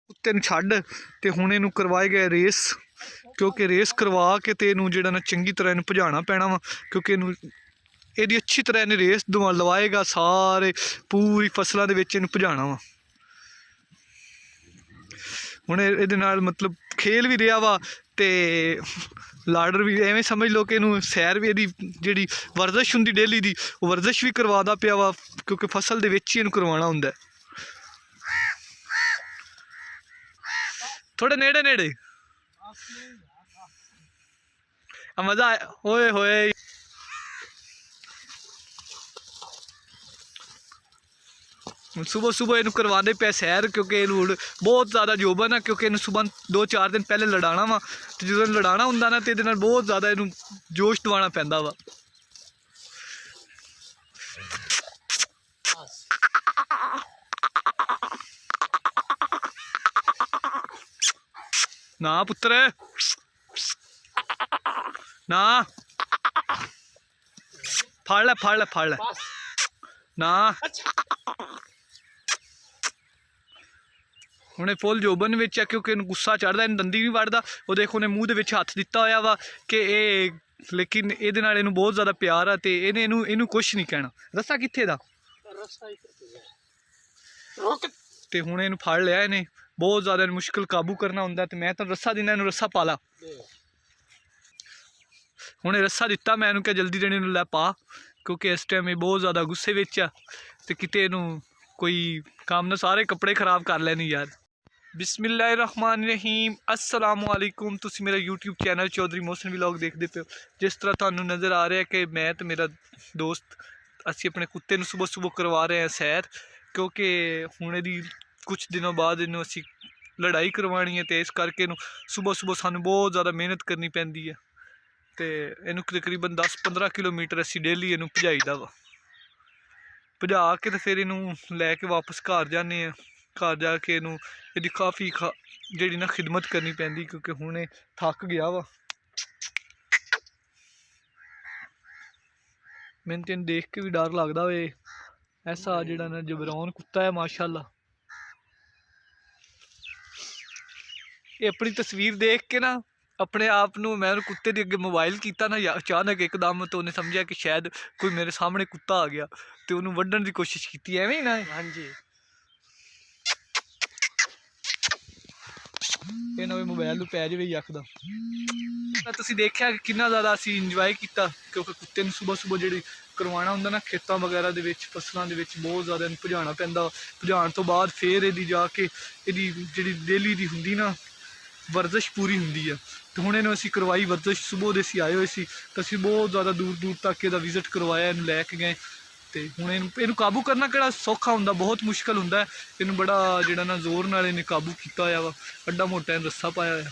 कुत्ते नूं छड्ड ते हुण इहनूं करवाए गए रेस, क्योंकि रेस करवा के ते इहनूं जिहड़ा ना चंगी तरह इहनूं भजाना पैना वा, क्योंकि इहनूं ਇਹਦੀ अच्छी तरह इन्हें रेस लवाएगा सारे पूरी फसलों के विच इहनूं भजाना वा। हुण इहदे नाल मतलब खेल भी रहा वा ते लाडर भी एवें समझ लो कि इहनूं सैर भी इहदी जिहड़ी वर्जिश हुंदी डेली दी वो वर्जिश भी करवादा पिया वा, क्योंकि फसल दे विच ही इहनूं करवाना हुंदा है। थोड़े नेड़े नेड़े मज़ा आया होए होए। सुबह सुबह इनू करवाने पे सैर, क्योंकि इनू बहुत ज़्यादा जोबन है, क्योंकि इनू सुबह 2-4 दिन पहले लड़ाना वा, तो जो लड़ाना होंगे ना तो ये बहुत ज़्यादा इनू जोश दवाना पैंदा वा। ना पुत्र ना फाड़ ले ना। हुणे फुल जोबन विच है, क्योंकि इन्हूं गुस्सा चढ़दा, इन दंदी नहीं वड़दा। वो देखो उन्हें मूँह दे विच हत्थ दिता होया वा कि लेकिन इहदे नाल इहनूं बहुत ज़्यादा प्यार है, तो इहने इनू कुछ नहीं कहना। रस्सा कित्थे दा ते हुणे इहनूं फड़ लिया इन्हें, बहुत ज़्यादा मुश्किल काबू करना हुंदा। तो मैं तो रस्सा दिना, इहनूं रस्सा पाला। हुणे रस्सा दिता मैं इहनूं, क्या जल्दी जल्दी इहनूं लै पा, क्योंकि इस टाइम ये बहुत ज़्यादा गुस्से विच आ, ते किते इहनूं कोई काम ना सारे कपड़े खराब कर लैने यार। बिस्मिल्लाहिर्रहमानिर्रहीम, अस्सलाम वालेकुम। तुसीं मेरा YouTube channel Chaudhry Mohsin vlog देखते पे हो। जिस तरह तुहानूं नज़र आ रहा है कि मैं तो मेरा दोस्त असीं अपने कुत्ते नूं सुबह सुबह करवा रहे हैं सैर, क्योंकि हुणे दी कुछ दिनों बाद इनू असीं लड़ाई करवानी है, तो इस करके इनू सुबह सुबह सानूं बहुत ज़्यादा मेहनत करनी पैंदी है। तो इनू तकरीबन 10-15 किलोमीटर असीं डेली इनू भजाईदा वा। भजा के तो फिर इनू लैके वापस घर जाने, घर जाके इनू इहदी काफ़ी जिहड़ी ना खिदमत करनी पैंदी, क्योंकि हुणे थक गया वा। मैनूं तो देख के भी डर लगदा वे, ऐसा जिहड़ा ना जबरौन कुत्ता है माशाअल्लाह। ये अपनी तस्वीर देख के ना अपने आप नूं मैं कुत्ते के अगे मोबाइल किया ना, अचानक एकदम तो उन्हें समझा कि शायद कोई मेरे सामने कुत्ता आ गया, तो उन्होंने वड्ढण की कोशिश की। एवें ही ना? हाँ जी। ये ना मोबाइल पै जाए यकदम। तुसीं देखिया कि कितना ज़्यादा असीं इंजॉय किया, क्योंकि कुत्ते नूं सुबह सुबह जिहड़ी करवाना हुंदा ना खेतों वगैरह दे विच फसलों दे विच बहुत ज़्यादा भजाना पैंदा। भजाण तो बाद फिर इहदी जाके इहदी जिहड़ी डेली दी हुंदी ना वर्जिश पूरी हुंदी है। तो हुण इहनूं असीं करवाई वर्जिश, सुबह दे असीं आए होए सी, तो असीं बहुत ज़्यादा दूर दूर तक इहदा विजिट करवाया, इहनूं लैके गए। तो हुण इहनूं काबू करना किहड़ा सौखा हुंदा, बहुत मुश्किल हुंदा है। इहनूं बड़ा जिहड़ा ना जोर नाल इहने काबू कीता होया वा, अड्डा मोटा इहनूं रस्सा पाया होया।